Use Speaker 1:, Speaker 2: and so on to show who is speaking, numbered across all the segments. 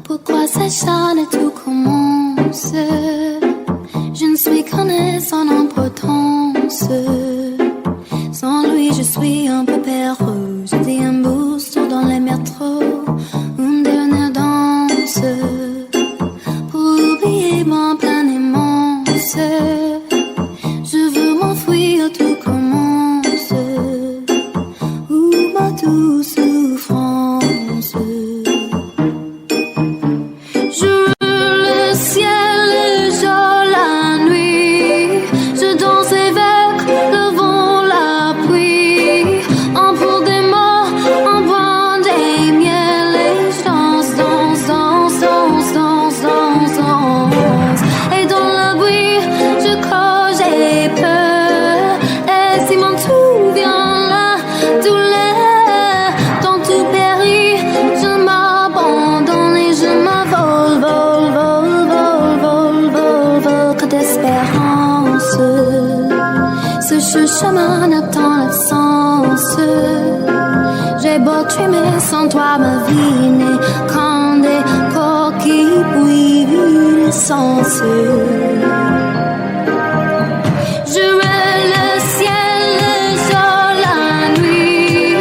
Speaker 1: Pourquoi s'acharne et tout commence? Je ne suis qu'un sans importance. Sans lui je suis un peu perdu. Je dis un booster dans les métros. Une dernière danse pour oublier mon plein immense. Je veux m'enfuir, tout commence. Où ma douce souffrance. Je veux le ciel, le jour, la nuit. Je danse avec le vent, la pluie. En pour des mots, en bois des miels. Et je danse, danse, danse, danse, danse, danse, danse. Et dans le bruit, je cours, j'ai peur. Et si mon tout vient là, tout l'air, dans tout périt, je m'abandonne et je m'envole, vol, vol, vol, vol, vol, vol, que d'espérance. Ce chemin n'attend l'absence. J'ai beau trimer sans toi, ma vie n'est qu'un des coquilles bouillies de sens. Je veux le ciel, le jour, la nuit.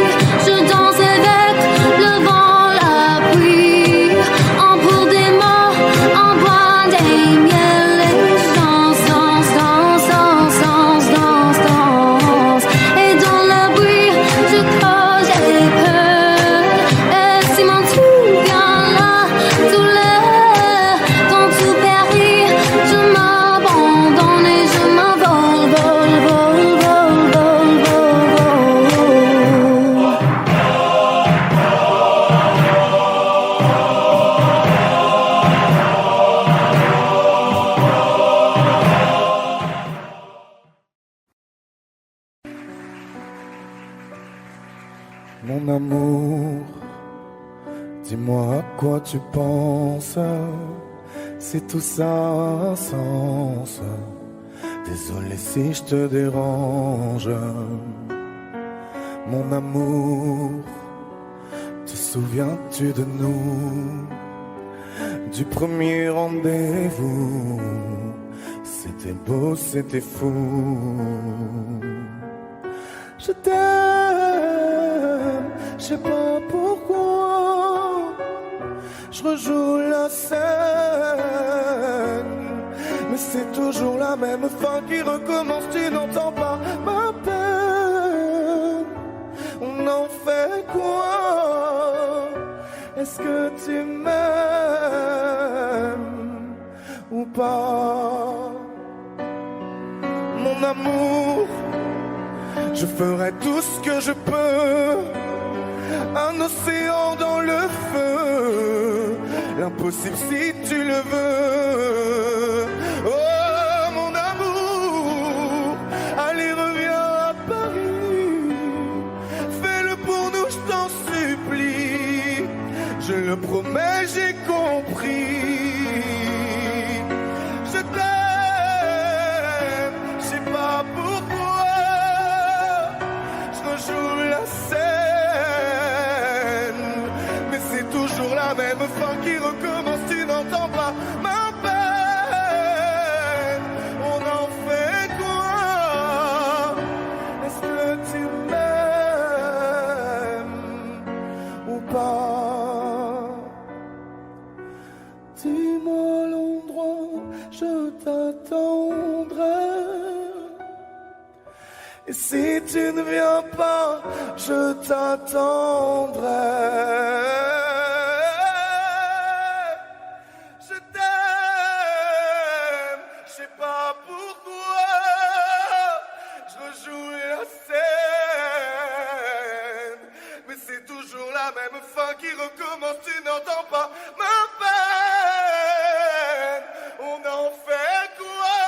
Speaker 1: Je danse avec le vent, la pluie. En pour des mots, en bois des miels. Et je danse, danse, danse, danse, danse, danse, danse. Et dans le bruit, je cours, j'ai peur. Et si mon tout vient là, tout l'air, dans tout périt, je m'abandonne et je m'envole, vol, vol, vol, vol, vol, vol.
Speaker 2: Mon amour, dis-moi à quoi tu penses. Si tout ça a un sens. Désolé si je te dérange. Mon amour, te souviens-tu de nous? Du premier rendez-vous. C'était beau, c'était fou. Je t'aime, je sais pas pourquoi. Je rejoue la scène, mais c'est toujours la même fin qui recommence. Tu n'entends pas ma peine. On en fait quoi? Est-ce que tu m'aimes ou pas? Mon amour, je ferai tout ce que je peux. Un océan dans le feu, l'impossible si tu le veux. Oh mon amour, allez reviens à Paris. Fais-le pour nous, je t'en supplie. Je le promets, j'ai compris. Je t'aime, je sais pas pourquoi. Je rejoue la scène, mais c'est toujours la même fin qui recommence. Tu n'entends pas ma peine. On en fait quoi? Est-ce que tu m'aimes ou pas? Dis-moi l'endroit, je t'attendrai. Et si tu ne viens pas, je t'attendrai. Je t'aime, je sais pas pourquoi. Je rejoue la scène, mais c'est toujours la même fin qui recommence. Tu n'entends pas ma peine. On en fait quoi?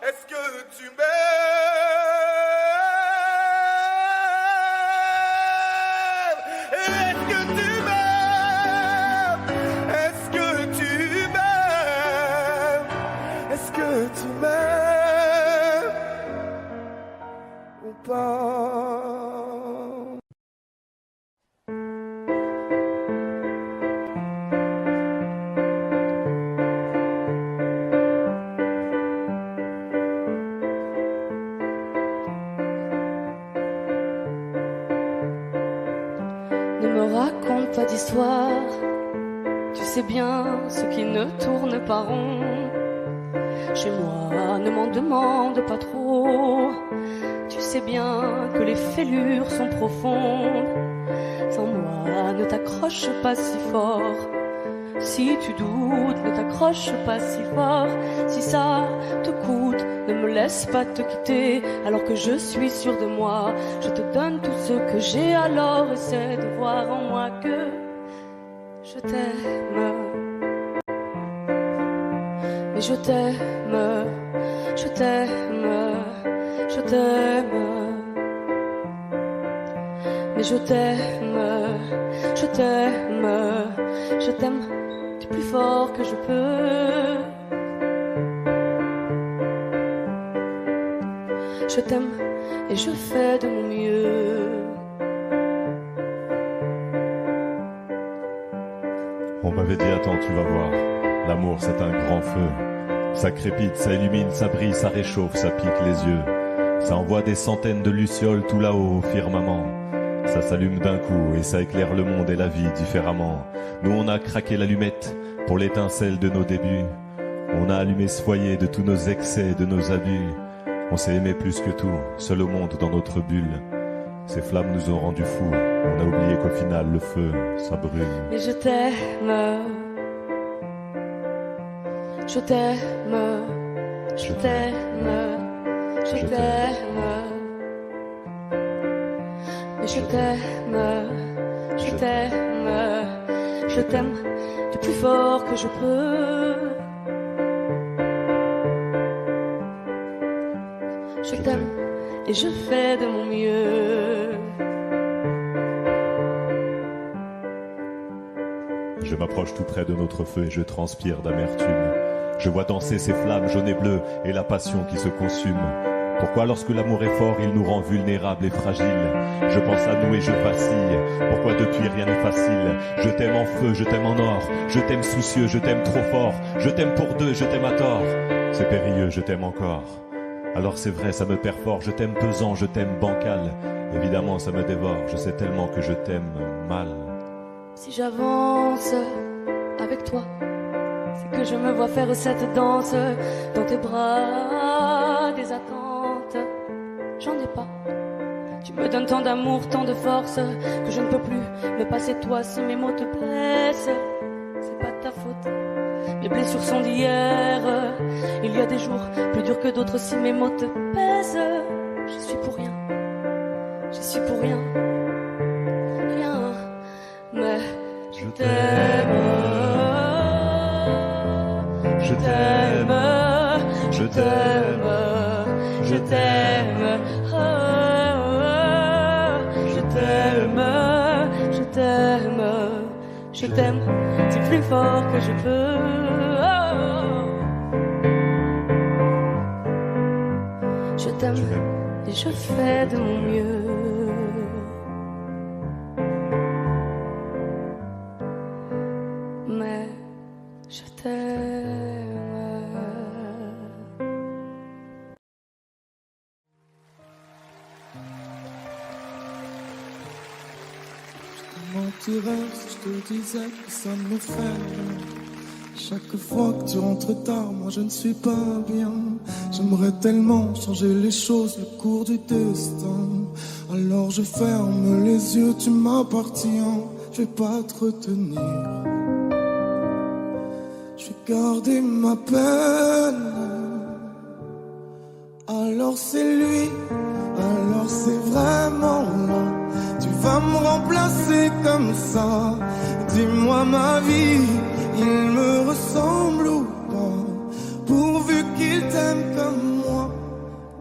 Speaker 2: Est-ce que tu m'aimes? Est-ce que tu m'aimes? Est-ce que tu m'aimes? Est-ce que tu m'aimes ou pas?
Speaker 3: raconte pas d'histoire. Tu sais bien ce qui ne tourne pas rond. Chez moi, ne m'en demande pas trop. Tu sais bien que les fêlures sont profondes. Sans moi, ne t'accroche pas si fort. Si tu doutes, ne t'accroche pas si fort. Si ça te coûte, ne me laisse pas te quitter. Alors que je suis sûre de moi, je te donne tout ce que j'ai. Alors essaie de voir en moi que je t'aime. Mais je t'aime, je t'aime, je t'aime. Mais je t'aime, je t'aime, je t'aime du plus fort que je peux. Je t'aime et je fais de mon mieux.
Speaker 4: On m'avait dit attends, tu vas voir, l'amour c'est un grand feu. Ça crépite, ça illumine, ça brille, ça réchauffe, ça pique les yeux. Ça envoie des centaines de lucioles tout là-haut au firmament. Ça s'allume d'un coup et ça éclaire le monde et la vie différemment. Nous on a craqué l'allumette pour l'étincelle de nos débuts. On a allumé ce foyer de tous nos excès et de nos abus. On s'est aimé plus que tout, seul au monde dans notre bulle. Ces flammes nous ont rendus fous. On a oublié qu'au final le feu, ça brûle.
Speaker 3: Mais je t'aime. Je t'aime. Je t'aime. Je t'aime. Mais je t'aime. Je t'aime. Je t'aime du plus fort que je peux. Je t'aime et je fais de mon mieux.
Speaker 4: Je m'approche tout près de notre feu et je transpire d'amertume. Je vois danser ces flammes jaunes et bleues et la passion qui se consume. Pourquoi lorsque l'amour est fort, il nous rend vulnérables et fragiles? Je pense à nous et je vacille. Pourquoi depuis rien n'est facile? Je t'aime en feu, je t'aime en or. Je t'aime soucieux, je t'aime trop fort. Je t'aime pour deux, je t'aime à tort. C'est périlleux, je t'aime encore. Alors c'est vrai, ça me perd fort. Je t'aime pesant, je t'aime bancal. Évidemment, ça me dévore. Je sais tellement que je t'aime mal.
Speaker 3: Si j'avance avec toi, c'est que je me vois faire cette danse dans tes bras, des attentes. J'en ai pas. Tu me donnes tant d'amour, tant de force que je ne peux plus me passer de toi si mes mots te blessent. C'est pas de ta faute. Mes blessures sont d'hier. Il y a des jours plus durs que d'autres si mes mots te pèsent. Je suis pour rien. Je suis pour rien. Rien. Mais je t'aime. Je t'aime. Je t'aime. Je t'aime. Je t'aime. Je t'aime. Je t'aime du plus fort que je peux. Je t'aime et je fais de mon mieux. Mais je t'aime.
Speaker 2: Mentirais si je te disais que ça me fait rien. Chaque fois que tu rentres tard, moi je ne suis pas bien. J'aimerais tellement changer les choses, le cours du destin. Alors je ferme les yeux, tu m'appartiens. Je vais pas te retenir. Je vais garder ma peine. Alors c'est lui, alors c'est vraiment là. Tu vas me remplacer comme ça. Dis-moi ma vie, il me ressemble ou pas? Pourvu qu'il t'aime comme moi,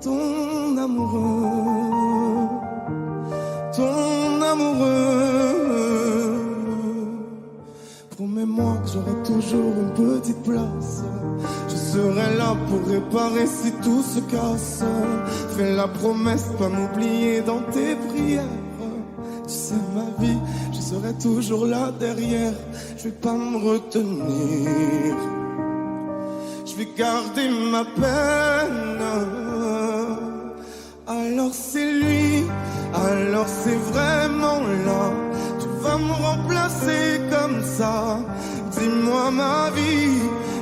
Speaker 2: ton amoureux, ton amoureux. Promets-moi que j'aurai toujours une petite place. Je serai là pour réparer si tout se casse. Fais la promesse de pas m'oublier dans tes prières. Tu sais ma vie, je serai toujours là derrière. Je vais pas me retenir. Je vais garder ma peine. Alors c'est lui, alors c'est vraiment là. Tu vas me remplacer comme ça. Dis-moi ma vie,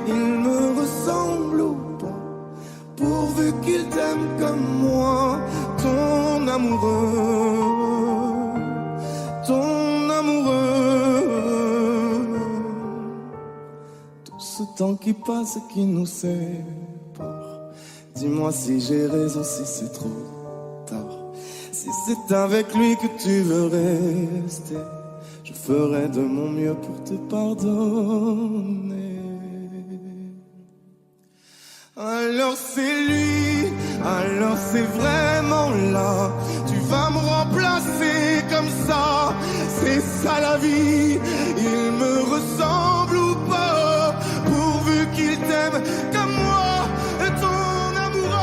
Speaker 2: il me ressemble ou pas? Pourvu qu'il t'aime comme moi, ton amoureux, ton amoureux. Tout ce temps qui passe et qui nous sépare, dis-moi si j'ai raison, si c'est trop tard. Si c'est avec lui que tu veux rester, je ferai de mon mieux pour te pardonner. Alors c'est lui, alors c'est vraiment là. Tu vas me remplacer comme ça, c'est ça la vie. Il me ressemble ou pas, pourvu qu'il t'aime comme moi. Ton amoureux,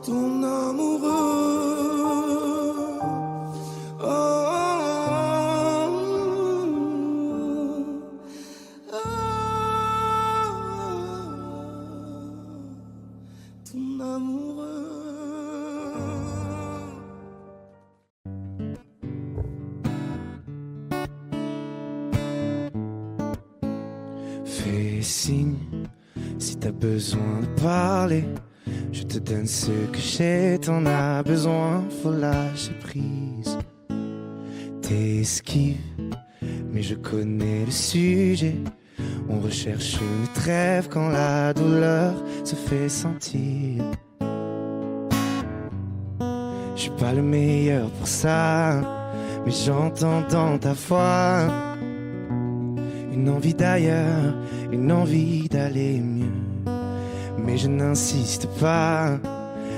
Speaker 2: ton amoureux, ton amoureux, ton amoureux. Fais signe si t'as besoin de parler. Je te donne ce que j'ai, t'en as besoin, faut lâcher prise. T'esquives, mais je connais le sujet. On recherche une trêve quand la douleur se fait sentir. Je suis pas le meilleur pour ça, mais j'entends dans ta voix une envie d'ailleurs, une envie d'aller mieux. Mais je n'insiste pas,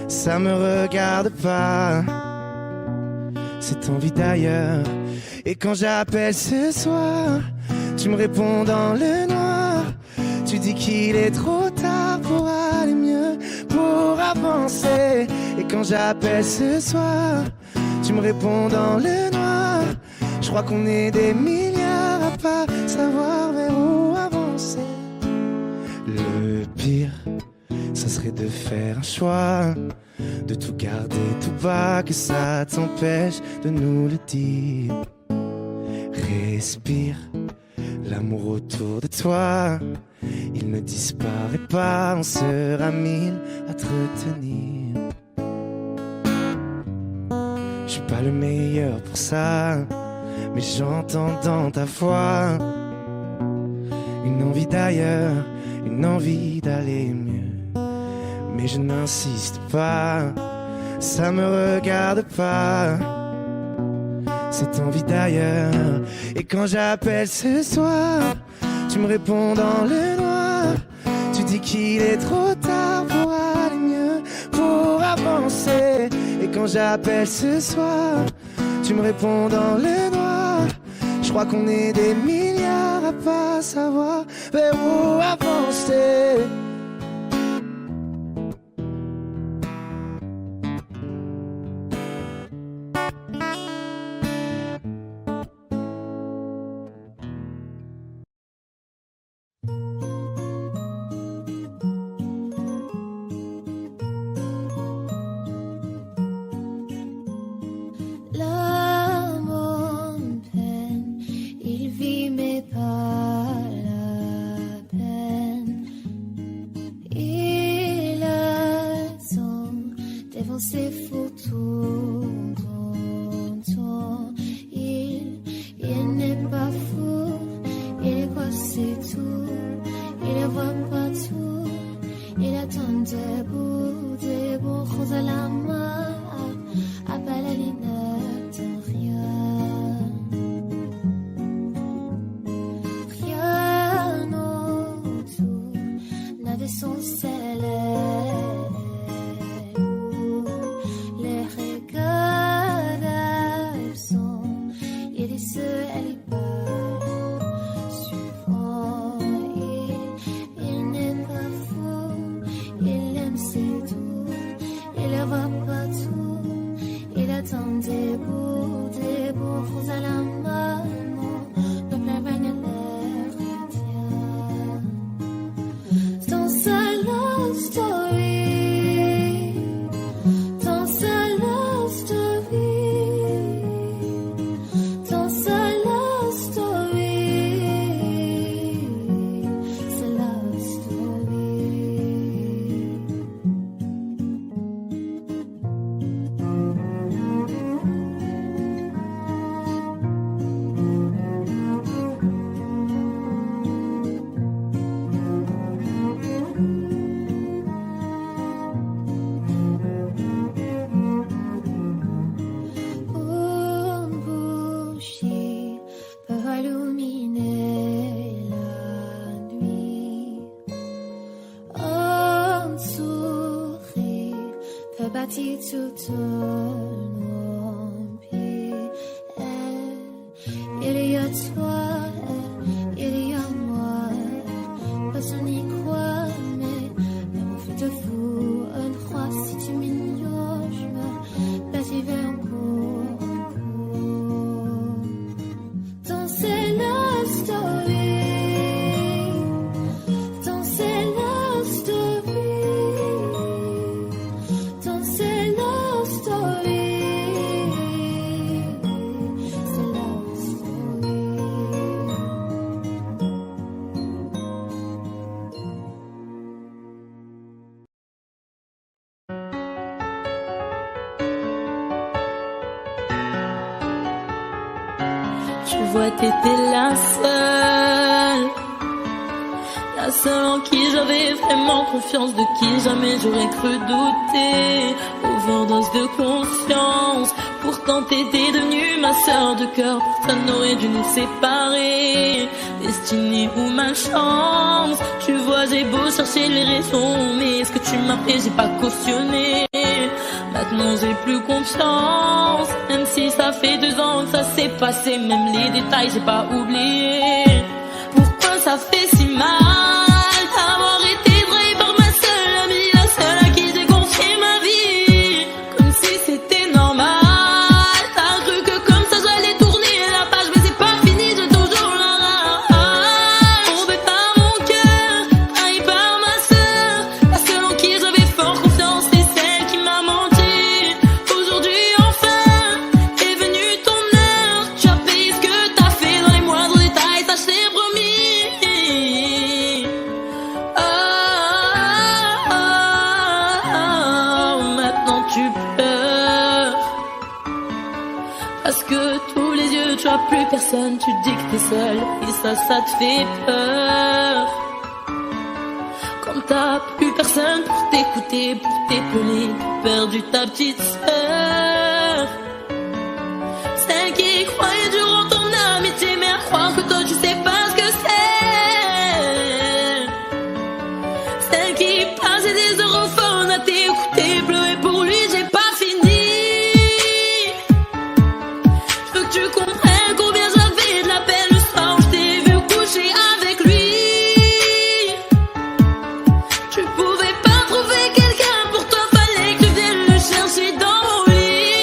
Speaker 2: ça me regarde pas, cette envie d'ailleurs. Et quand j'appelle ce soir, tu me réponds dans le noir. Tu dis qu'il est trop tard pour aller mieux, pour avancer. Et quand j'appelle ce soir, tu me réponds dans le noir. Je crois qu'on est des milliards à pas savoir vers où avancer. Le pire, ça serait de faire un choix, de tout garder tout bas, que ça t'empêche de nous le dire. Respire, l'amour autour de toi, il ne disparaît pas, on sera mille à te retenir. Je suis pas le meilleur pour ça, mais j'entends dans ta voix une envie d'ailleurs, une envie d'aller mieux. Mais je n'insiste pas, ça me regarde pas, cette envie d'ailleurs. Et quand j'appelle ce soir, tu me réponds dans le noir. Tu dis qu'il est trop tard pour aller mieux, pour avancer. Et quand j'appelle ce soir, tu me réponds dans le noir. Je crois qu'on est des milliards à pas savoir vers où avancer.
Speaker 1: Ses photos d'antan, il n'est pas fou, il croit c'est tout, il ne voit pas tout, il attend debout, des bons roses à la main, appelle à l'inacte, rien autour n'avait son célèbre. Il aime c'est tout, il ne voit pas tout. tan debur Rosa la mano doble regna l'eritria Dans sa love story Dans sa love story Dans sa love story C'est love story Un bougie peut illuminer la nuit. Un sourire peut bâtir tout un empire. Il y a toi, il y a moi. Personne n'y croit, mais l'amour fait de vous un roi. Si tu m'ignores, je me bâtirai encore. Dans ces love story, dans ces love story, dans ces love story, c'est love story.
Speaker 5: Tu vois, t'étais la seule en qui j'avais vraiment confiance, de qui jamais j'aurais cru douter. Overdose de confiance, pourtant t'étais devenue ma sœur de cœur. Personne n'aurait dû nous séparer, destinée ou malchance. Tu vois, j'ai beau chercher les raisons, mais ce que tu m'as fait, j'ai pas cautionné. Maintenant j'ai plus confiance, même si ça fait 2 ans que ça s'est passé. Même les détails j'ai pas oublié. Pourquoi ça fait si mal d'avoir été trahi par ma seule amie, la seule à qui j'ai confié ma vie, comme si c'était normal. T'as cru que comme ça j'allais tourner la page, mais c'est pas fini, j'ai toujours la rage. Tombé par mon cœur, trahi par ma sœur, la seule en qui j'avais fort confiance, c'est celle qui m'a menti. Aujourd'hui enfin est venue ton heure, tu as payé ce que t'as fait dans les moindres détails, ça je t'ai promis. Maintenant tu pleures parce que tous les yeux tu as plus personne, tu dis que t'es seule et ça te fait peur. Quand t'as plus personne pour t'écouter, pour t'épauler, t'as perdu ta petite sœur, celle qui croyait dur en ton amitié, mais à croire que toi tu sais pas ce que c'est, celle qui passait des heures au phone à t'écouter pleurer pour lui. J'ai pas fini, je veux que tu comprennes combien j'avais de la peine le soir où je t'ai vu coucher avec lui. Tu pouvais pas trouver quelqu'un pour toi, fallait que tu viennes le chercher dans mon lit.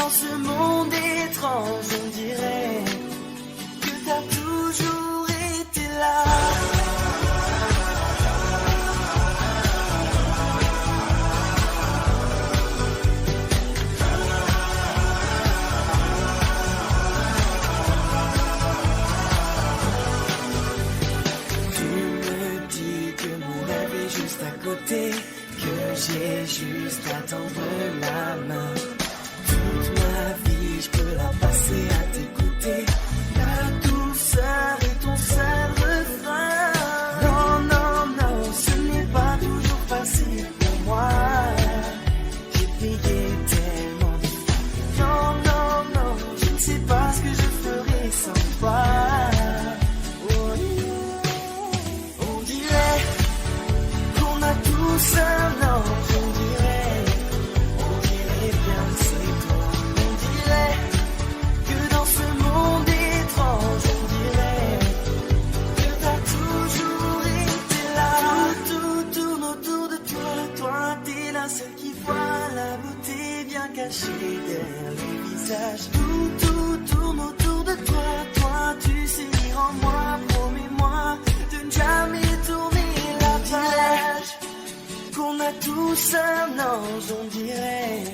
Speaker 2: dans ce monde étrange, on dirait que t'as toujours été là. Que j'ai juste à tendre la main. Toute ma vie, je peux la passer à tes côtés. La douceur est ton seul refrain. Non, non, non, ce n'est pas toujours facile pour moi. J'ai payé tellement de fois. Non, non, non, je ne sais pas ce que je ferais sans toi. Un ange, on dirait bien que c'est toi. On dirait que dans ce monde étrange, on dirait que t'as toujours été là. Tout tourne autour de toi, toi t'es la seule qui voit la beauté bien cachée derrière les visages. Tout tourne autour de toi, toi tu sais lire en moi. Promets-moi de ne jamais tourner la page. Qu'on a tous un ange, on dirait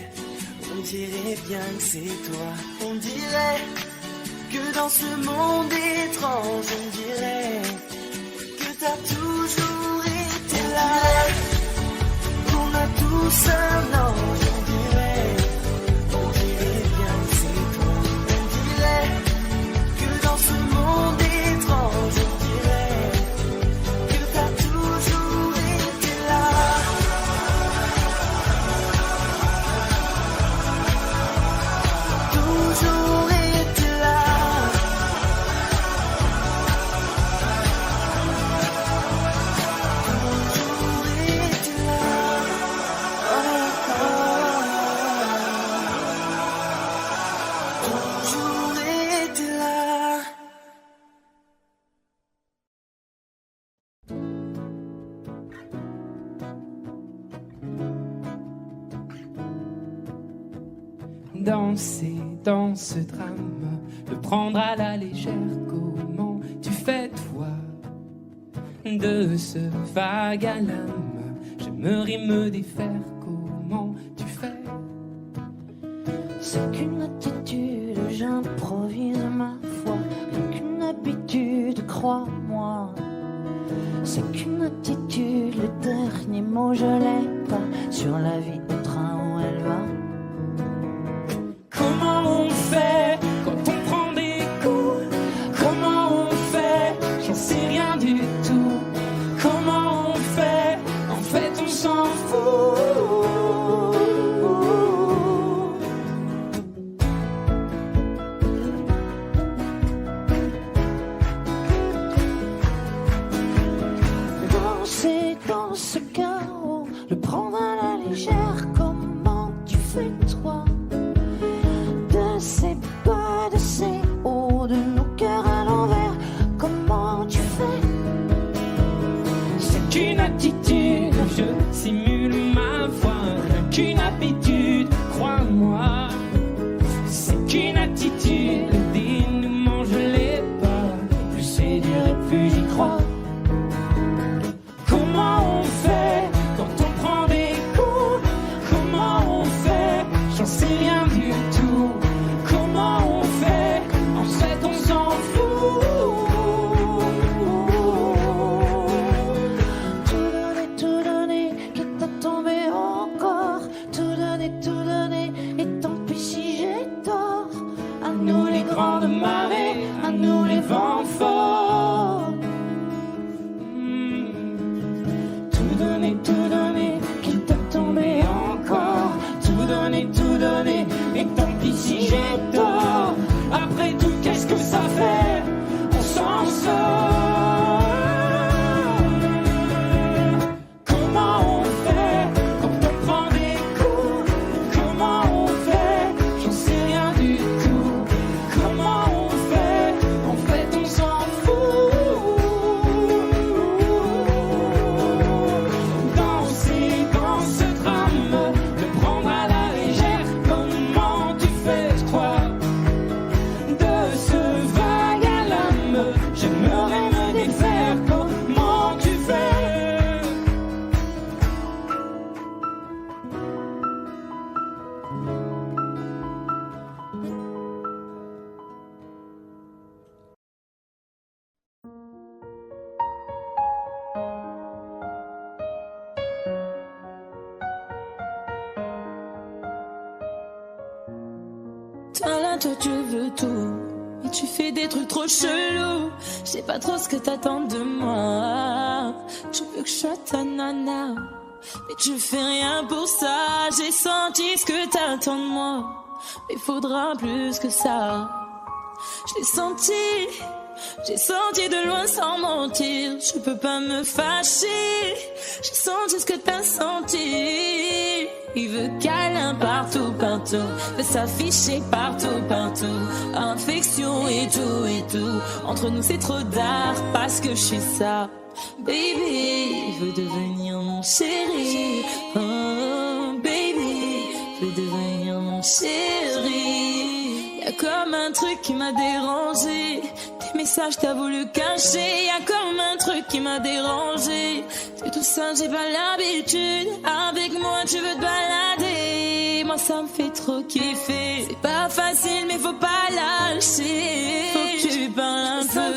Speaker 2: bien que c'est toi. On dirait que dans ce monde étrange, on dirait que t'as toujours été là. Qu'on a tous un ange, on dirait bien que c'est toi. On dirait que dans ce monde étrange, on dirait que t'as toujours été là. Toujours été là. Toujours été là. Toujours été là.
Speaker 6: Danser dans ce drame, le prendre à la légère, comment tu fais toi? De ce vague à l'âme, j'aimerais me défaire, comment tu fais?
Speaker 7: C'est qu'une attitude, j'improvise ma foi, rien qu'une habitude, crois-moi. C'est qu'une attitude, le dernier mot je l'ai pas, sur la vie au train où elle va.
Speaker 6: Comment on fait quand on prend des coups? Comment on fait? J'en sais rien du tout. Comment on fait? En fait on s'en fout.
Speaker 7: Danser dans ce chaos, le prendre à la légère, comment tu fais toi? De ces bas, de ces hauts, de nos cœurs à l'envers, comment tu fais?
Speaker 6: C'est qu'une attitude, je simule ma foi, rien qu'une habitude, crois-moi. C'est qu'une attitude, le dénouement je l'ai pas, plus c'est dur et plus j'y crois. Comment on fait quand on prend des coups? Comment on fait? J'en sais rien du tout. Comment on fait? En fait on s'en fout.
Speaker 7: Tout donner, quitte à tomber encore. Tout donner, et tant pis si j'ai tort. À nous les grandes marées, à nous les vents forts.
Speaker 6: Tout donner, quitte à tomber encore. Tout donner, et tant pis si j'ai tort. Après tout, qu'est-ce que ça fait? On s'en sort. Comment on fait
Speaker 5: toi tu veux tout, mais tu fais des trucs trop chelous. Je sais pas trop ce que t'attends de moi. Tu veux que je sois ta nana, mais tu fais rien pour ça. J'ai senti ce que t'attends de moi, mais faudra plus que ça. Je l'ai senti, j'ai senti de loin sans mentir. Je peux pas me fâcher, j'ai senti ce que t'as senti. Il veut câlin partout, partout, veut s'afficher partout, partout. Infection et tout. Entre nous c'est trop tard parce que je suis ça. Baby, il veut devenir mon chéri. Oh baby, il veut devenir mon chéri. Y'a comme un truc qui m'a dérangé. Tes messages t'as voulu cacher. Y'a comme un truc qui m'a dérangé. C'est tout ça, j'ai pas l'habitude. Avec moi tu veux te balader. Moi ça me fait trop kiffer. C'est pas facile mais faut pas lâcher. Faut que tu parles un peu.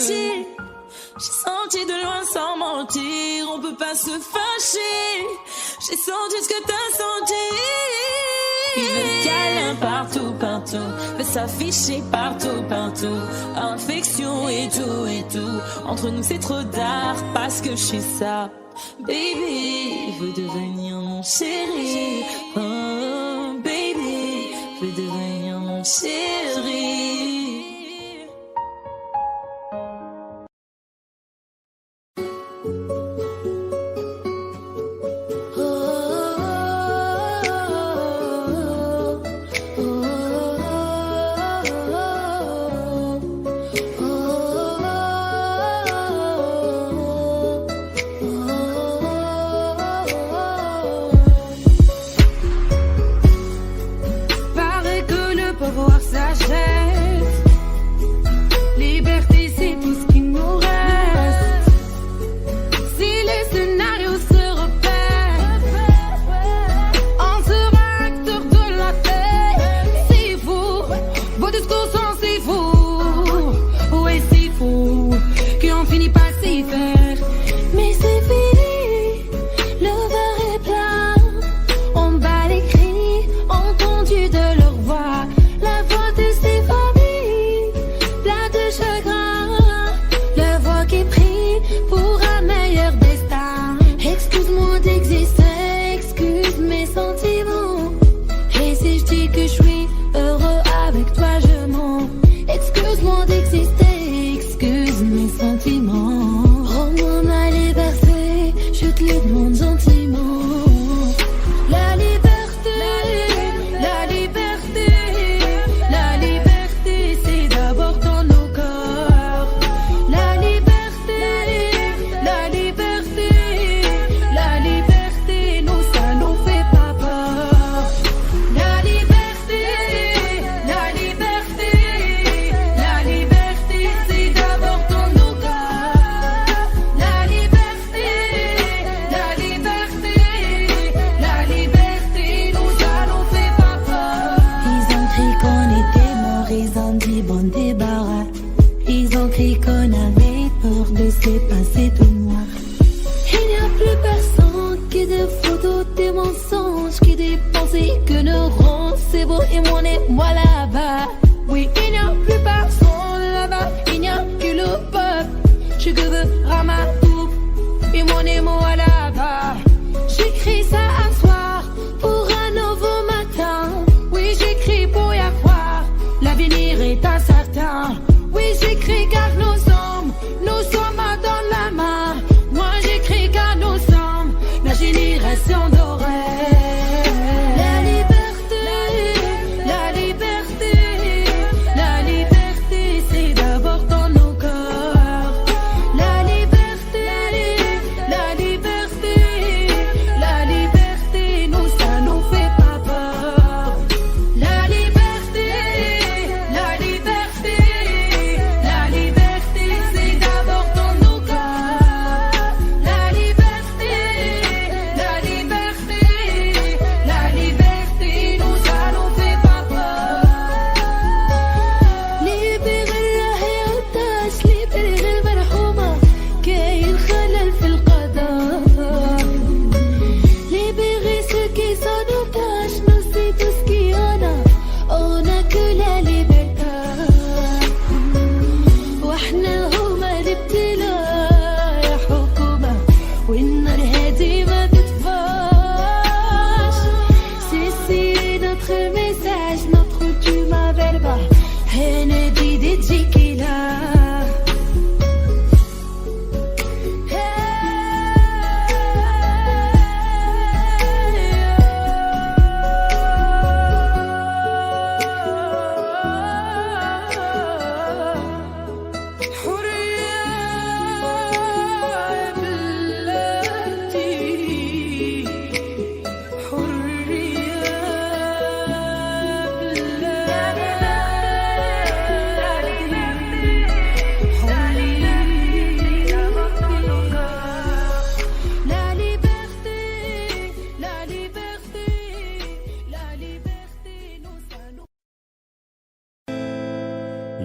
Speaker 5: J'ai senti de loin sans mentir. On peut pas se fâcher. J'ai senti ce que t'as senti. Il veut câlin partout, partout, veut s'afficher partout, partout. Infection et tout. Entre nous c'est trop tard parce que je suis ça. Baby, il veut devenir mon chéri. Oh baby, il veut devenir mon chéri.
Speaker 1: La liberté,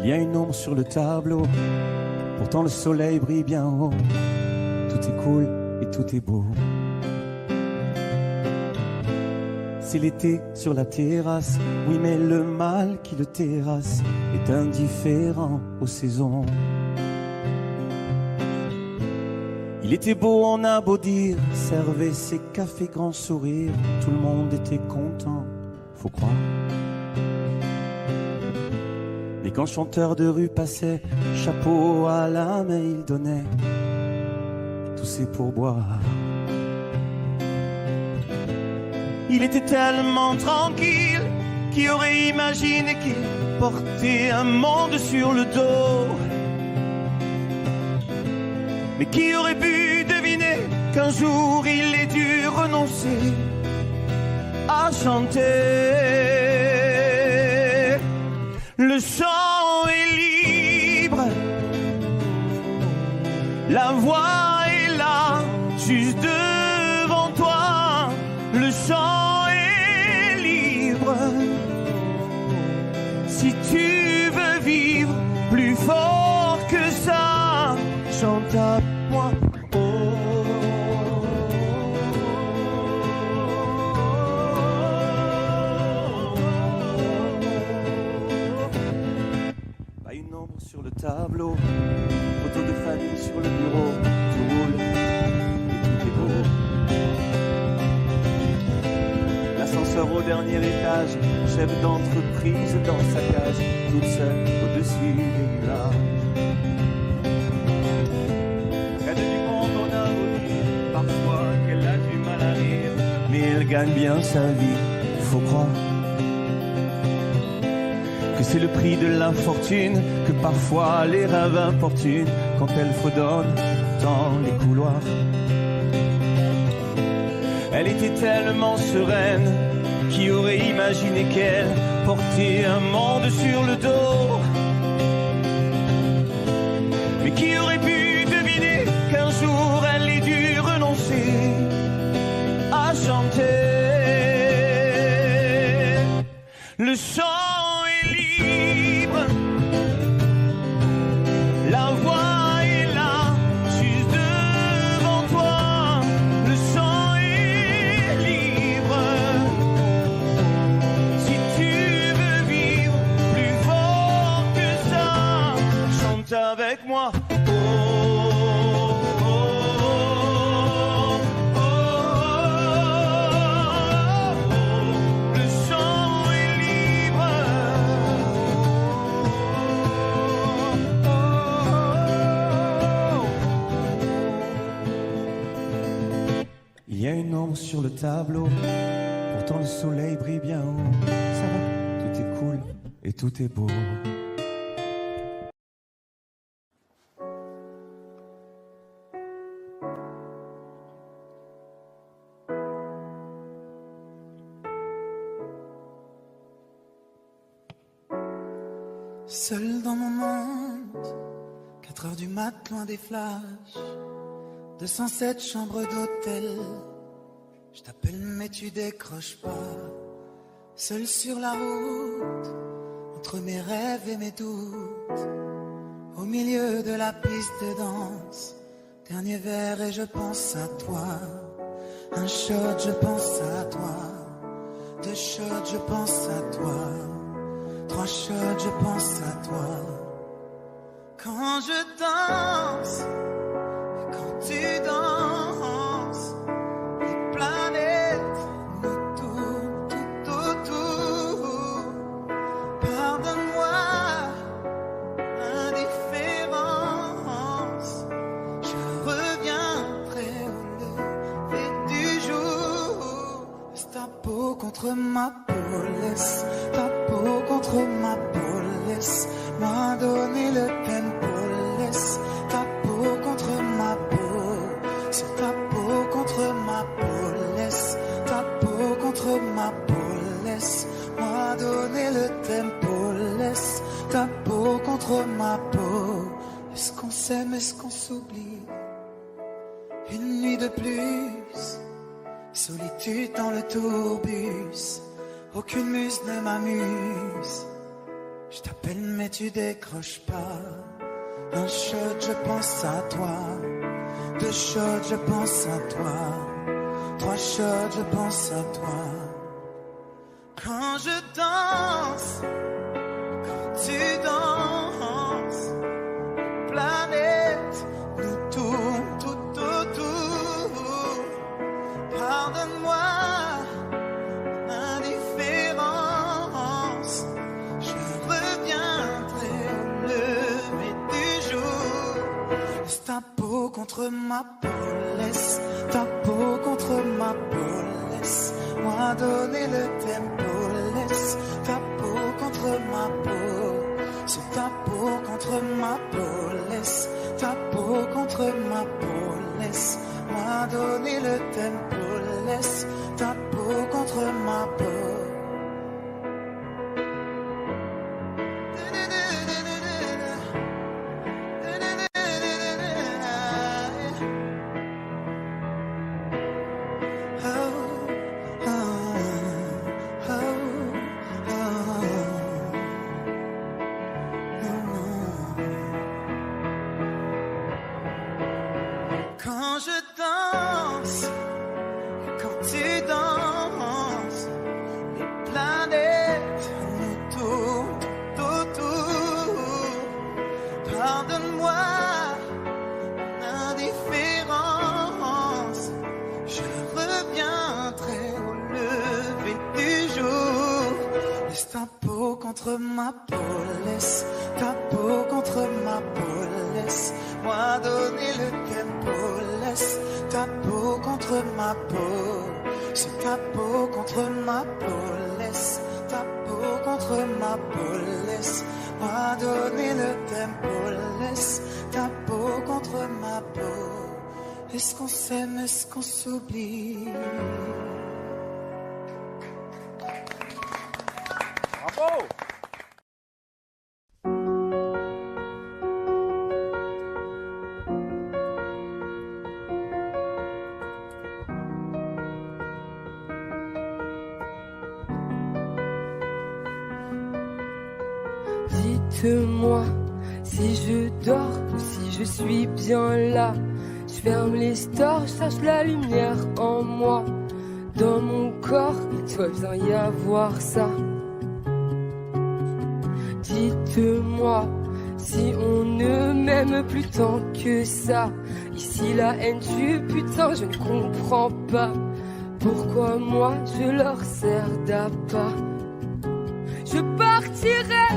Speaker 8: Il y a une ombre sur le tableau, pourtant le soleil brille bien haut. Tout est cool et tout est beau. C'est l'été sur la terrasse, oui mais le mal qui le terrasse est indifférent aux saisons. Il était beau, on a beau dire, servait ses cafés grand sourire, tout le monde était content, faut croire. Mais quand chanteur de rue passait, chapeau à la main il donnait, tout c'est pour boire. Il était tellement tranquille, qui aurait imaginé qu'il portait un monde sur le dos. Mais qui aurait pu deviner qu'un jour il ait dû renoncer à chanter. Le chant est libre, la voix est là, juste devant toi. Le chant est libre, si tu veux vivre plus fort que ça, chante à moi. Pas une ombre sur le tableau, photo de famille sur le bureau, tout roule et tout est beau. L'ascenseur au dernier étage, chef d'entreprise dans sa cage, toute seule au-dessus des nuages. Près du monde on a beau dire parfois qu'elle a du mal à rire, mais elle gagne bien sa vie, faut croire que c'est le prix de l'infortune, que parfois les rêves importunent quand elle fredonne dans les couloirs. Elle était tellement sereine, qui aurait imaginé qu'elle portait un monde sur le dos. Mais qui aurait pu deviner qu'un jour elle ait dû renoncer à chanter. Le chant est libre, la voix est là, juste devant toi. Le chant est libre, si tu veux vivre plus fort que ça, chante avec moi. Il y a une ombre sur le tableau, pourtant le soleil brille bien haut. Ça va, tout est cool et tout est beau.
Speaker 9: Seul dans mon monde, 4 heures du mat, loin des flashs, 207 chambres d'hôtel. Je t'appelle mais tu décroches pas. Seul sur la route, entre mes rêves et mes doutes, au milieu de la piste de danse, dernier verre et je pense à toi. Un shot, je pense à toi. 2 shots, je pense à toi. 3 shots, je pense à toi. Quand je danse, et quand tu danses, les planètes nous tournent tout autour. Pardonne-moi l'indifférence, je reviendrai au lever du jour. Laisse ta peau contre ma peau, laisse ta peau contre ma peau, laisse-moi donner le tempo, laisse ta peau contre ma peau, c'est ta peau contre ma peau, laisse ta peau contre ma peau, laisse-moi donner le tempo, laisse ta peau contre ma peau. Est-ce qu'on s'aime, est-ce qu'on s'oublie? Une nuit de plus, solitude dans le tourbus, aucune muse ne m'amuse. Je t'appelle mais tu décroches pas. Un shot, je pense à toi. 2 shots, je pense à toi. 3 shots, je pense à toi. Quand je danse, quand tu danses, planète nous tourne tout autour. Pardonne-moi l'indifférence, je reviendrai au lever du jour. Laisse ta peau contre ma peau, laisse ta peau contre ma peau, laisse-moi donner le tempo, laisse ta peau contre ma peau, c'est ta peau contre ma peau, laisse ta peau contre ma peau, laisse-moi donner le tempo, laisse ta peau contre ma peau. Quand je danse, quand tu danses, les planètes nous tournent autour. Pardonne-moi l'indifférence, je reviendrai au lever du jour. Laisse ta peau contre ma peau, laisse ta peau contre ma peau, laisse-moi donner le tempo, laisse ta peau contre ma peau, c'est ta peau contre ma peau, laisse ta peau contre ma peau, laisse-moi donner le tempo, laisse ta peau contre ma peau. Est-ce qu'on s'aime, est-ce qu'on s'oublie?
Speaker 10: Bravo!
Speaker 11: Dites-moi si je dors ou si je suis bien là. Je ferme les stores, je cherche la lumière en moi. Dans mon corps, il doit bien y avoir ça. Dites-moi si on ne m'aime plus tant que ça. Ici la haine du putain, je ne comprends pas. Pourquoi moi je leur sers d'appât? Je partirai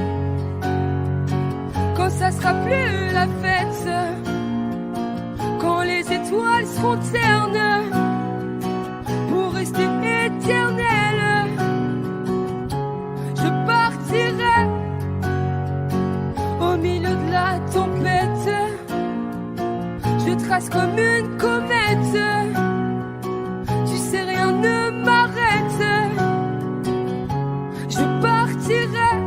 Speaker 11: quand ça sera plus la fête, quand les étoiles seront ternes pour rester éternelles. Je partirai au milieu de la tempête, je trace comme une comète. Tu sais, rien ne m'arrête. Je partirai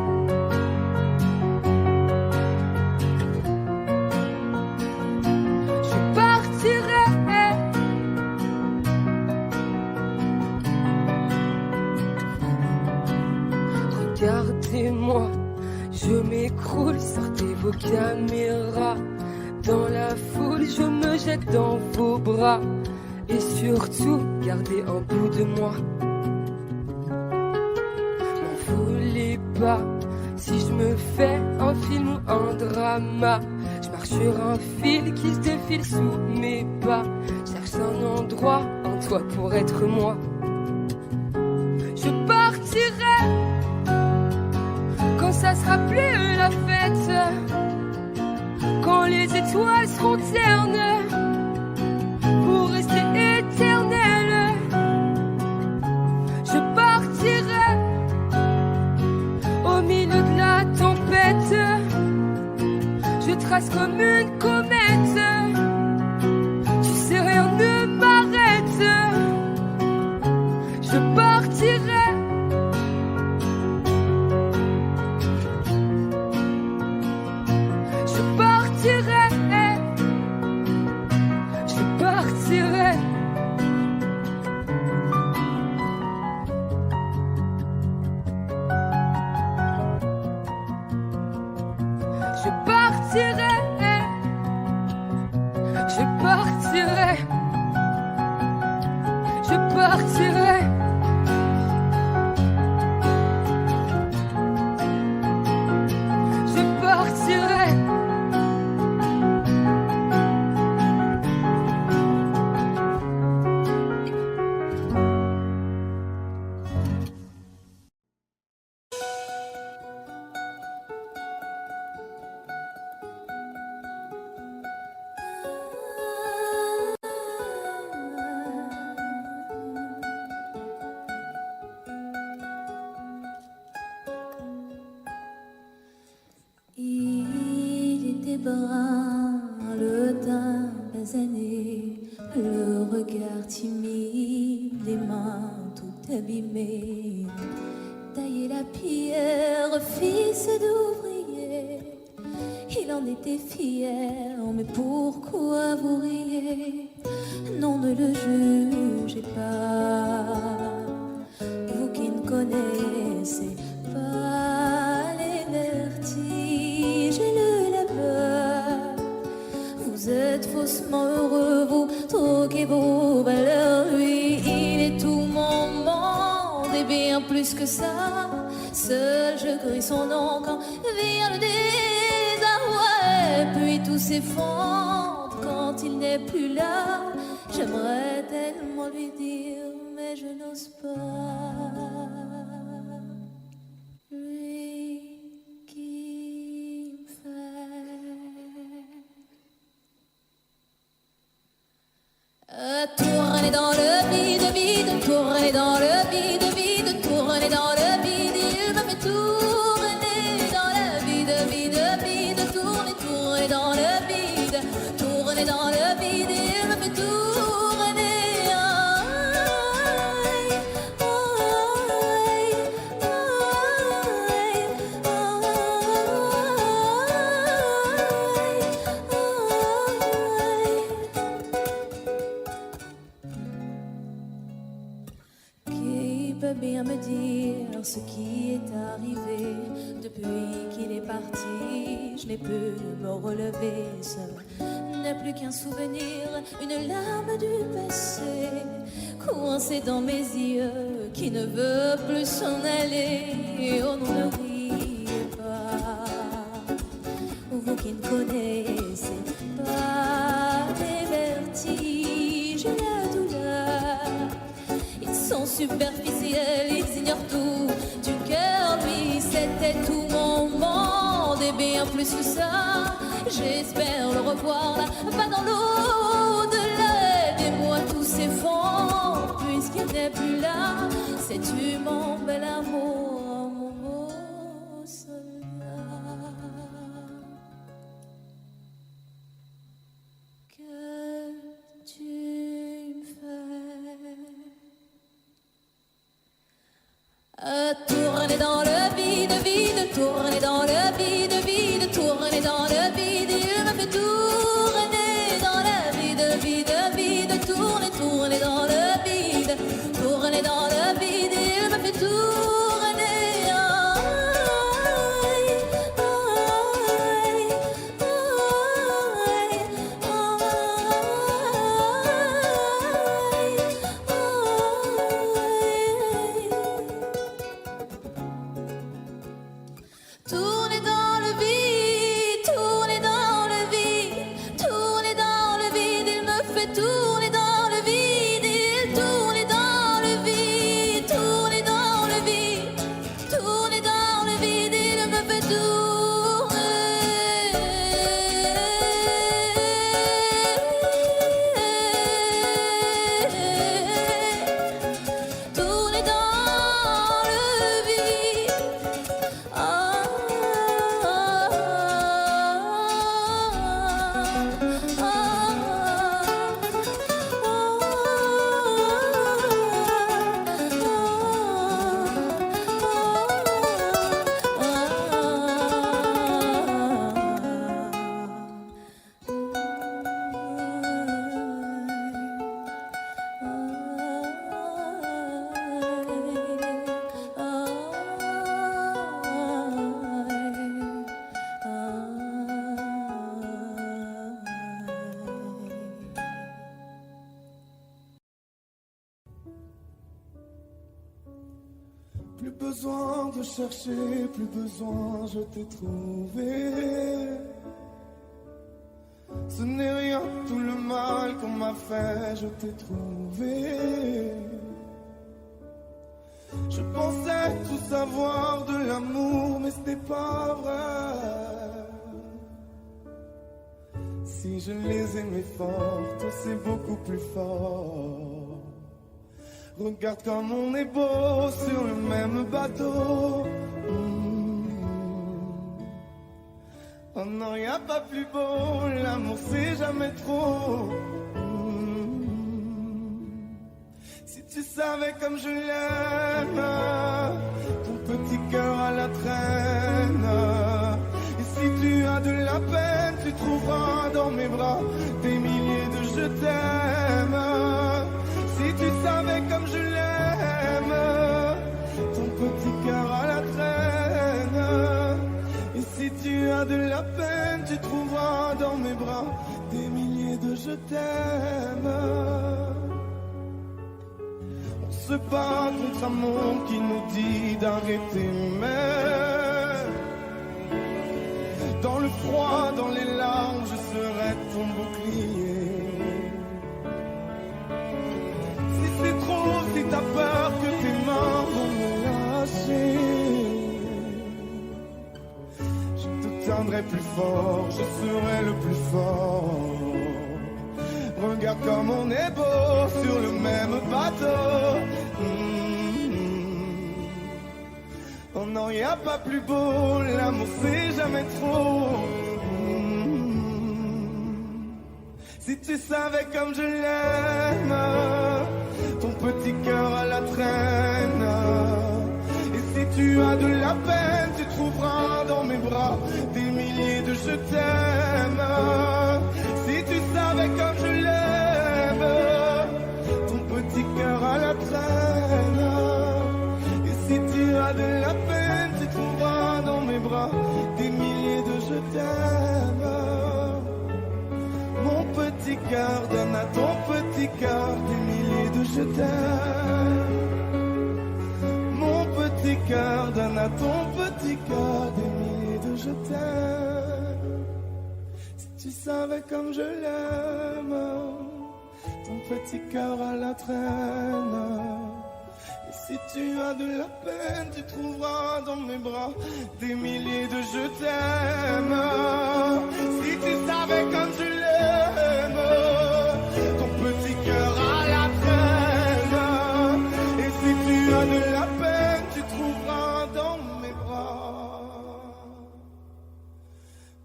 Speaker 11: regardez-moi, je m'écroule, sortez vos caméras. Dans la foule, je me jette dans vos bras. Et surtout, gardez un bout de moi. M'en voulez pas si je me fais un film ou un drama. Je marche sur un fil qui se défile sous mes pas. Cherche un endroit, un toit pour être moi. Je partirai quand ça sera plus la fête, quand les étoiles seront ternes pour rester éternelles. Je partirai au milieu de la tempête, je trace comme une comète. Tu sais, rien ne m'arrête. Je partirai partirai. Je partirai. Je partirai. Je partirai.
Speaker 1: Il était brun, le teint basané, le regard timide, les mains tout abîmées. Tailler la pierre, fils d'ouvrier, il en était fier, mais pourquoi vous riez? Non, ne le jugez pas, vous qui ne connaissez pas les vertiges et le labeur. Vous êtes faussement heureux, vous troquez vos valeurs. Lui, il est tout mon monde et bien plus que ça. Seul je crie son nom quand vient le désarroi. Et puis tout s'effondre quand il n'est plus là. J'aimerais tellement lui dire, mais je n'ose pas. Lui qui me fait tourner dans le vide, vide, tourner dans le vide, vide, tourner dans le vide. Il me fait tourner dans le vide, vide, vide, tourner, tourner dans le vide, tourner dans le vide. Il me fait tourner. Bien me dire ce qui est arrivé depuis qu'il est parti. Je n'ai pu me relever seul, n'est plus qu'un souvenir, une larme du passé coincée dans mes yeux qui ne veut plus s'en aller. Oh non, ne riez pas, vous qui ne connaissez pas les vertiges et la douleur. Ils sont superficiels, ils ignorent tout du cœur. Lui, c'était tout mon monde et bien plus que ça. J'espère le revoir là, pas dans l'au-delà. Aidez-moi, tout s'effondre puisqu'il n'est plus là. Sais-tu mon bel amour, mon beau soldat, que tu me fais tourner dans le vide, vide, tourner dans le vide, vide, tourner dans le vide. Il me fait tourner dans le vide, vide, vide, tourner, tourner dans le vide, tourner dans le vide. Il me fait tourner. Tourner
Speaker 2: Plus besoin de chercher, plus besoin, je t'ai trouvé. Ce n'est rien, tout le mal qu'on m'a fait, je t'ai trouvé. Je pensais tout savoir de l'amour, mais ce n'est pas vrai. Si je les aimais fort, toi c'est beaucoup plus fort. Regarde comme on est beau sur le même bateau. Oh non, y a pas plus beau, l'amour c'est jamais trop. Si tu savais comme je l'aime, ton petit cœur à la traîne. Et si tu as de la peine, tu trouveras dans mes bras des milliers de je t'aime. Si tu savais comme je l'aime, ton petit cœur à la traîne. Et si tu as de la peine, tu trouveras dans mes bras des milliers de je t'aime. On se bat contre un monde qui nous dit d'arrêter, mais dans le froid, dans les larmes, je serai ton bouclier. Si c'est trop, si t'as peur que tes mains vont me lâcher, je te tiendrai plus fort, je serai le plus fort. Regarde comme on est beau sur le même bateau. Oh non, y a pas plus beau, l'amour c'est jamais trop. Si tu savais comme je l'aime, ton petit cœur à la traîne. Et si tu as de la peine, tu trouveras dans mes bras des milliers de je t'aime. Si tu savais comme je l'aime, ton petit cœur à la traîne. Et si tu as de la peine, tu trouveras dans mes bras des milliers de je t'aime. Mon petit cœur donne à ton petit cœur des milliers de je t'aime. Mon petit cœur donne à ton petit cœur des milliers de je t'aime. Si tu savais comme je l'aime, ton petit cœur à la traîne. Et si tu as de la peine, tu trouveras dans mes bras des milliers de je t'aime. Si tu savais comme je l'aime, ton petit cœur à la traîne. Et si tu as de la peine, tu trouveras dans mes bras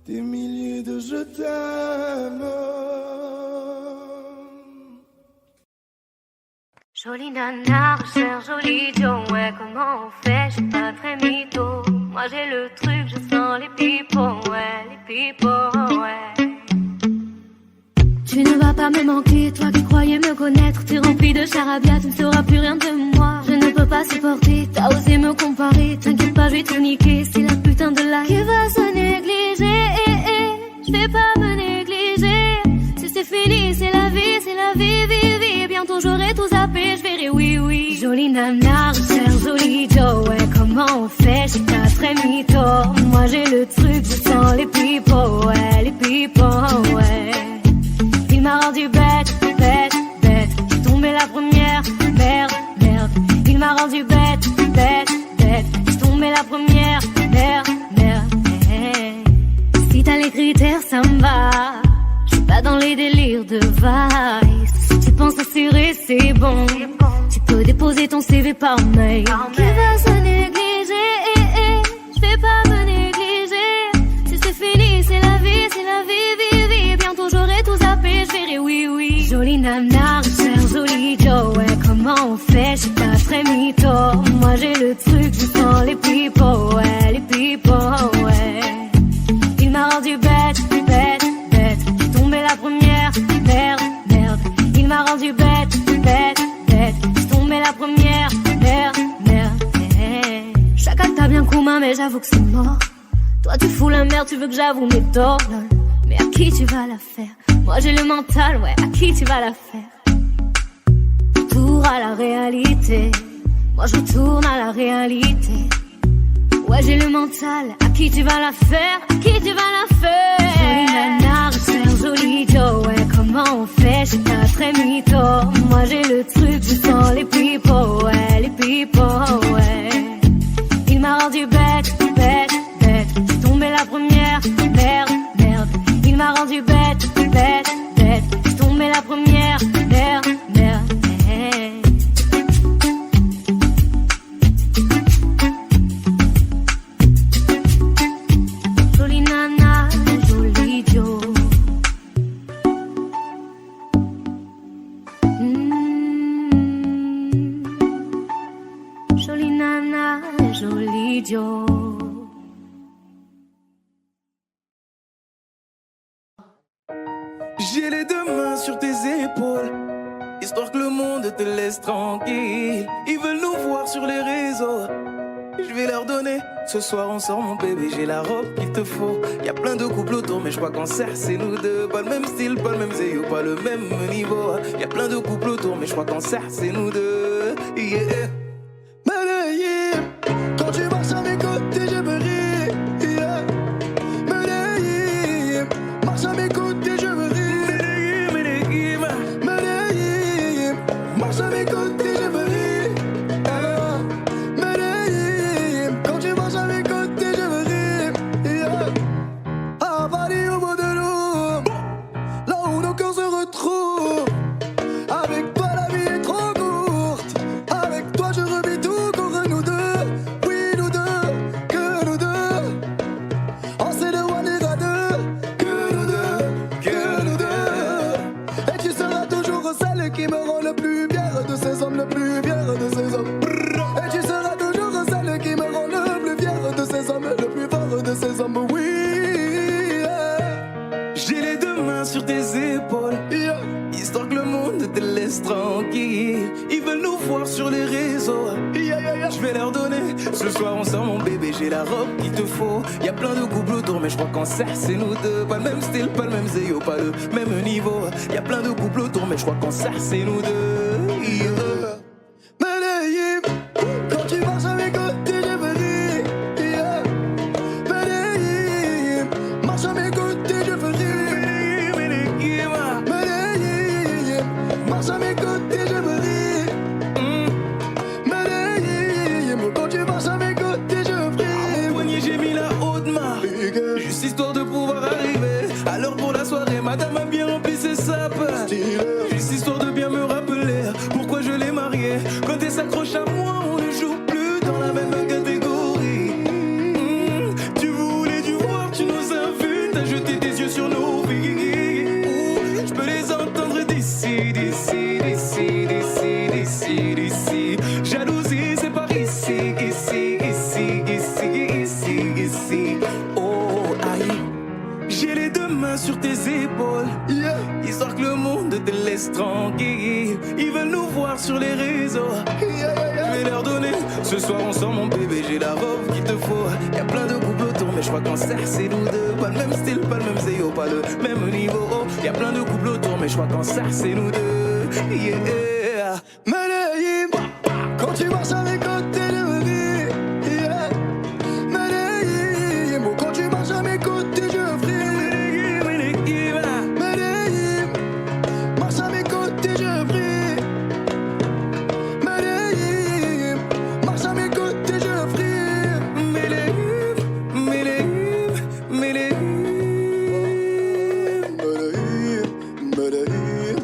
Speaker 2: des milliers de je t'aime.
Speaker 1: Jolie nana, recherche joli Joe, ouais, comment on fait, je suis pas très mytho. Moi j'ai le truc, je sens les pipos, ouais, les pipos, ouais. Tu ne vas pas me manquer, toi qui croyais me connaître. T'es rempli de charabia, tu ne sauras plus rien de moi. Je ne peux pas supporter, t'as osé me comparer. T'inquiète pas, je vais tout niquer, c'est la putain de la qui va se négliger, je vais pas me négliger. Si c'est fini, c'est la vie, vie. Bientôt j'aurai tout zappé, je verrai oui. Jolie nana, recherche joli Joe, ouais, comment on fait, je suis pas très mytho. Moi j'ai le truc, je sens les pipos, ouais, les pipos, ouais. Il m'a rendu bête, j'suis tombée la première, merde. Il m'a rendu bête, j'suis tombée la première, merde. Si t'as les critères, ça me va. J'suis pas dans les délires de vice. Si tu penses assurer, c'est bon. Tu peux déposer ton CV par mail. Qui va se négliger, j'vais pas me négliger. Si c'est fini, c'est la vie, vie. Bientôt j'aurai tout zappé, je verrai oui. Jolie nana, recherche joli Joe, ouais, comment on fait, je suis pas très mytho. Moi j'ai le truc, je sens les pipos, ouais, les pipos, ouais. Il m'a rendu bête, j'suis tombée la première, merde. Il m'a rendu bête, j'suis tombée la première, merde. Chacun t'a bien commun, mais j'avoue que c'est mort. Toi tu fous la merde, tu veux que j'avoue mes torts, lol. Mais à qui tu vas la faire? Moi j'ai le mental, ouais, à qui tu vas la faire? Retour à la réalité. moi je retourne à la réalité. Ouais, j'ai le mental, à qui tu vas la faire, à qui tu vas la faire. Jolie nana, c'est joli Joe, ouais, comment on fait, j'suis pas très mytho. Moi j'ai le truc, je sens les pipos, ouais, les pipos, ouais. Il m'a rendu bête, bête, bête, j'suis tombée la première, merde, merde. Il m'a rendu bête, bête, bête, j'suis tombée la première, merde, merde.
Speaker 2: J'ai les deux mains sur tes épaules, histoire que le monde te laisse tranquille. Ils veulent nous voir sur les réseaux, je vais leur donner. Ce soir on sort mon bébé, j'ai la robe qu'il te faut. Y'a plein de couples autour mais je crois qu'en serre c'est nous deux. Pas le même style, pas le même zéyo, pas le même niveau. Y'a plein de couples autour mais je crois qu'en serre c'est nous deux. Yeah. Medellín, quand tu marches à mes côtés je me ris. Yeah. Medellín, marche à mes côtés je me ris. Medellín, marche à mes côtés je me ris. Medellín, quand tu marches à mes côtés je me ris. Yeah. À Paris au bout de l'eau, là où nos cœurs se retrouvent. Avec toi la vie est trop courte, avec toi je revis tout pour nous deux. Oui nous deux, que nous deux. On sait de one et à deux. Que nous deux, que nous deux. Et tu seras toujours celle qui me rend le plus fier de ces hommes, le plus fier de ces hommes. Et tu seras toujours celle qui me rend le plus fier de ces hommes, le plus fort de ces hommes. Oui, j'ai les deux mains sur tes épaules, histoire que le monde te laisse tranquille. Ils veulent nous voir sur les réseaux, je vais leur donner. Ce soir on sort mon bébé, j'ai la robe qu'il te faut. Y'a plein de couples autour mais je crois qu'en serre c'est nous deux. Pas le même style, pas le même zéyo, pas le même niveau. Y'a plein de couples autour mais je crois qu'en serre c'est nous deux. Yeah. Medellín, quand tu marches à mes côtés je me ris. Yeah. Medellín, marche à mes côtés je me ris. Medellín, marche à mes côtés je me ris. Medellín, quand tu marches à mes côtés je prie. À mon poignet j'ai mis la haute main, juste histoire de pouvoir arriver. Alors pour la soirée madame a bien rempli ses sapes, juste histoire de bien me rappeler pourquoi je l'ai mariée. Quand elle s'accroche à moi on ne joue plus dans la même catégorie. Tu voulais du voir, tu nous invites à jeter tes yeux sur nos vies. Je peux les entendre d'ici, d'ici, d'ici, d'ici, d'ici, d'ici. Jalousie c'est par ici, ici, ici, ici, ici, ici. Oh aïe, j'ai les deux mains sur tes épaules, histoire que le monde te laisse tranquille. Ils veulent nous voir sur les réseaux, je vais leur donner. Ce soir on sort mon bébé, j'ai la robe qu'il te faut. Y'a plein de couples autour mais je crois qu'en serre c'est nous deux. Pas le même style, pas le même zéyo, pas le même niveau. Y'a plein de couples autour mais je crois qu'en serre c'est nous deux. Yeah. Medellín, quand tu marches à mes côtés je me ris. Yeah. Medellín, quand tu marches à mes côtés je prie. Medellín, marche à mes côtés je prie. Medellín, marche à mes côtés je prie. Medellín, Medellín, Medellín. Medellín, Medellín,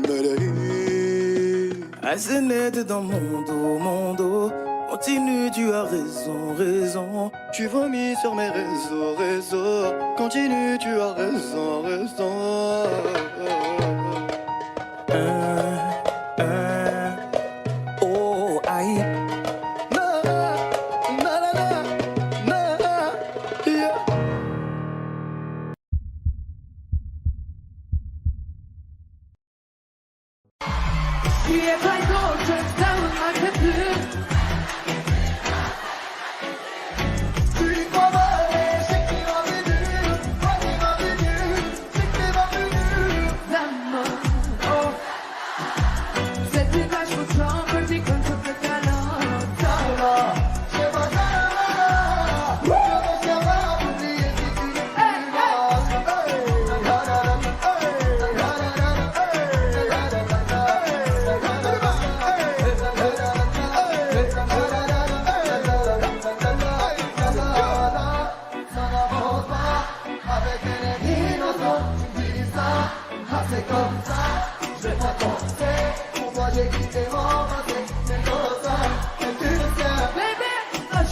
Speaker 2: Medellín. Assez net dans mon dos. Continue, tu as raison, raison. Tu vomis sur mes réseaux, réseaux. Continue, tu as raison, raison. Oh, aïe. Na, na, na, na, na, yeah.
Speaker 10: Yes, I go just down like a blue.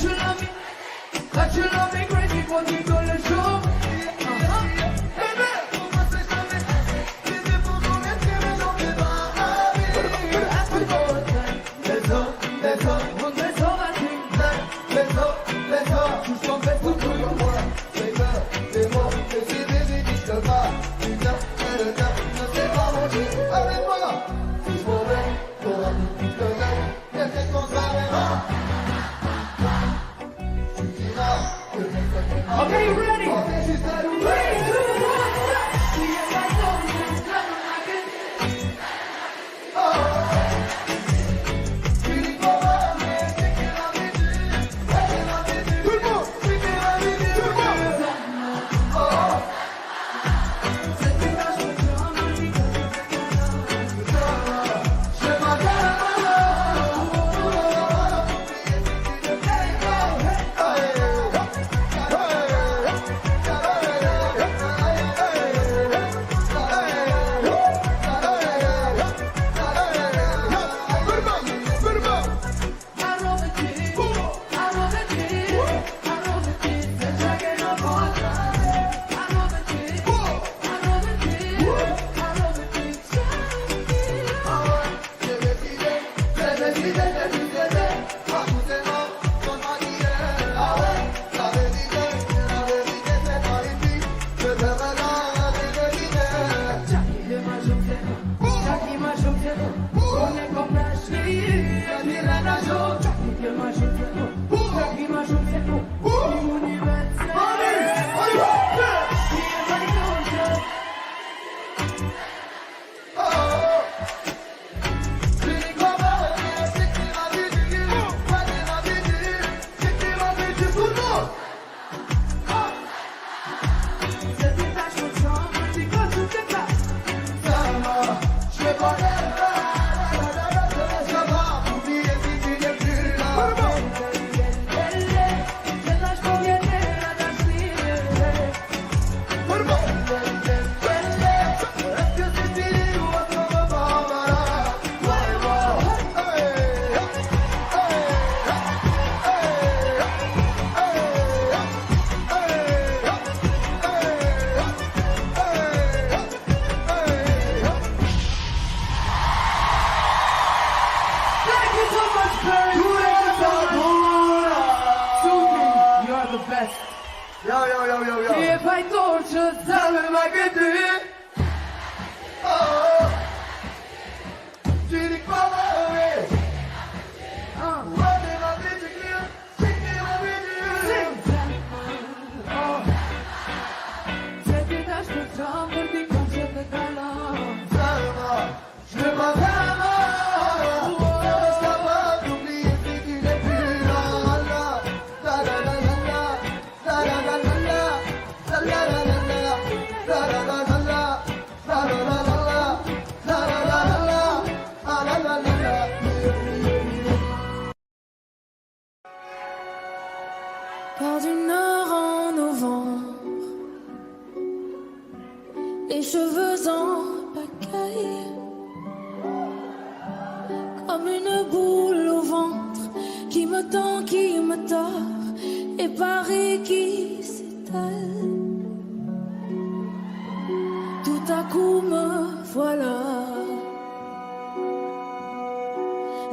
Speaker 10: you love me crazy quand tu donnes le show. Okay, you ready? 3, 2, 1, If I told you, tell me I could do it. Oh, did it come away? What did I do to you? Cette étage de chambre, dis quand je te talente. Je m'appelle.
Speaker 1: Par du nord en novembre, les cheveux en pagaille, comme une boule au ventre qui me tend, qui me tord, et Paris qui s'étale. Tout à coup me voilà,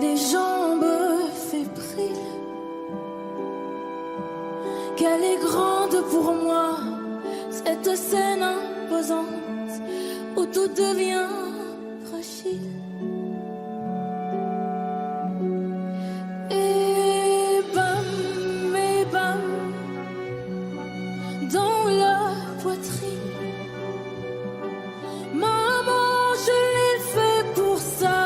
Speaker 1: les jambes fébriles. Qu'elle est grande pour moi, cette scène imposante où tout devient fragile. Et bam, dans la poitrine. Maman, je l'ai fait pour ça.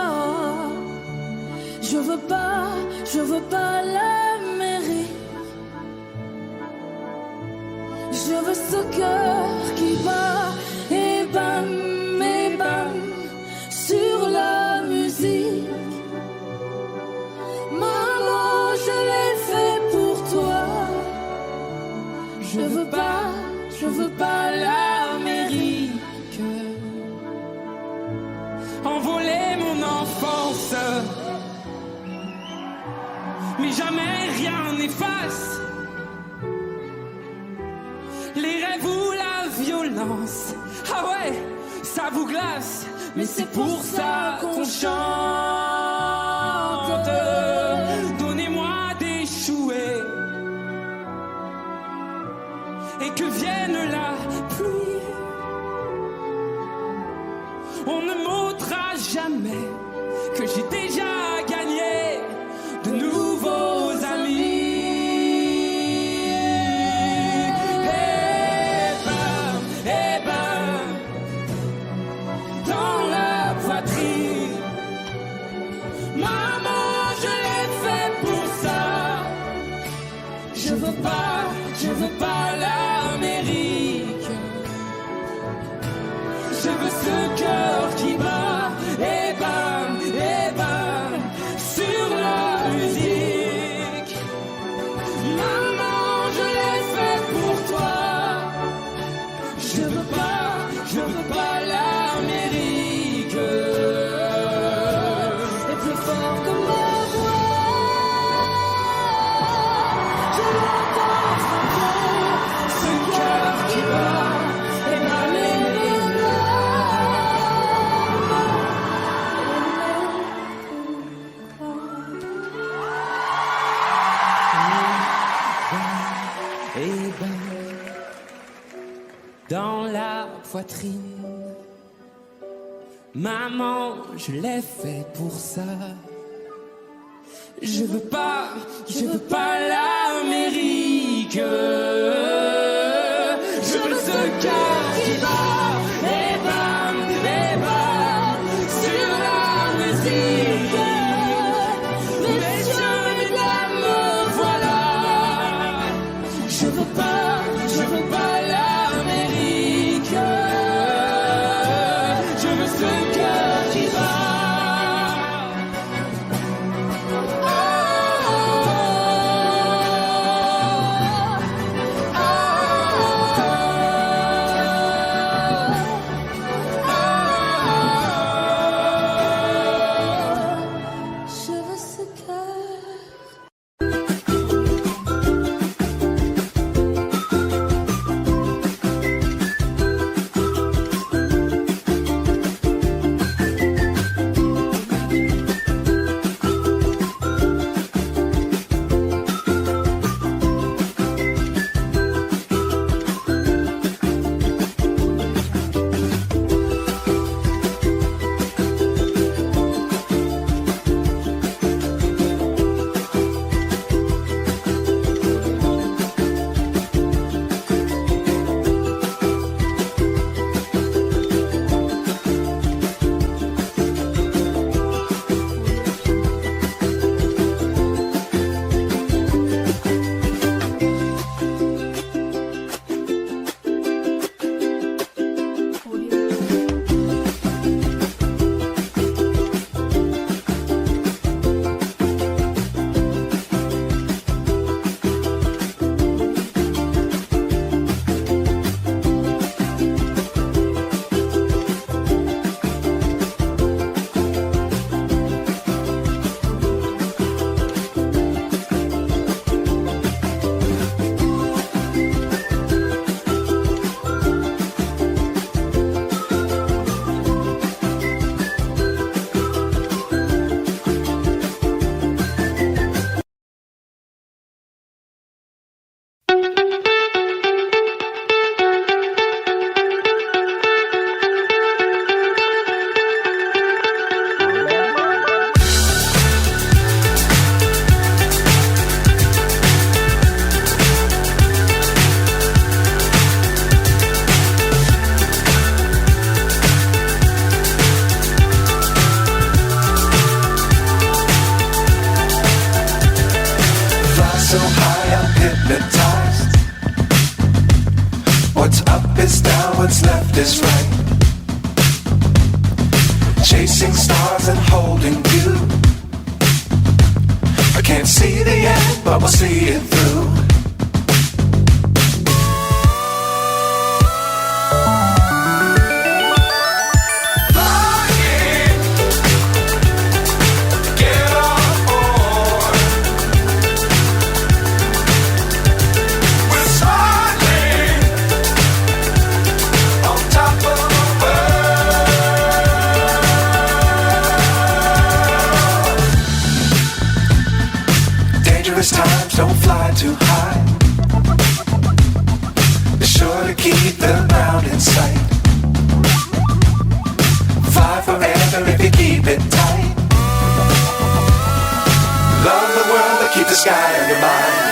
Speaker 1: Je veux pas la mairie. Je veux ce cœur qui bat et bam, sur la musique. Maman, je l'ai fait pour toi. Je veux pas l'Amérique.
Speaker 6: Envoler mon enfance, mais jamais rien n'efface les rêves ou la violence. Ah ouais, ça vous glace, mais c'est pour ça qu'on chante. Donnez-moi des chouets et que vienne la pluie. On ne m'ôtera jamais que j'ai déjà gagné de nouveaux amis. Eh ben, dans la poitrine, maman, je l'ai fait pour ça. Je veux pas l'Amérique. Je veux ce cœur qui bat, et bam, sur la musique. Maman, je l'ai fait pour toi. Je veux pas l'Amérique.
Speaker 1: Et plus fort que ma voix, je l'entends frapper,
Speaker 6: Ce cœur qui bat, et dans la poitrine, maman, je l'ai fait pour ça. Je veux pas l'Amérique. Je veux ce cœur qui bat, et bam, sur la musique. Messieurs, mesdames, me voilà. Je veux pas l'Amérique. Je veux ce cœur qui bat.
Speaker 1: je veux ce cœur.
Speaker 2: So high I'm hypnotized. What's up is down, what's left is right. Chasing stars and holding you. I can't see the end, but we'll see it through. Flying, get on board.
Speaker 9: Sometimes don't fly too high. Be sure to keep the ground in sight. Fly forever if you keep it tight. Love the world, but keep the sky on your mind.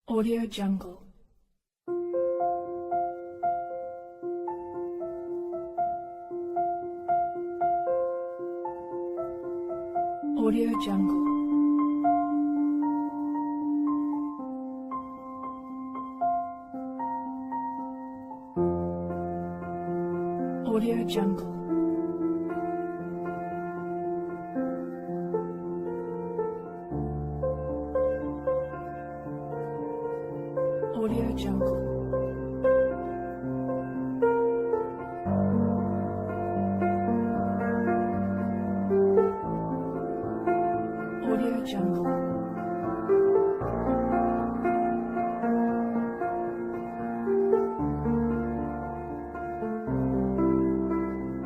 Speaker 12: Audio Jungle. Audio Jungle. Audio Jungle. Audio Jungle. Audio Jungle.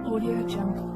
Speaker 12: Audio Jungle.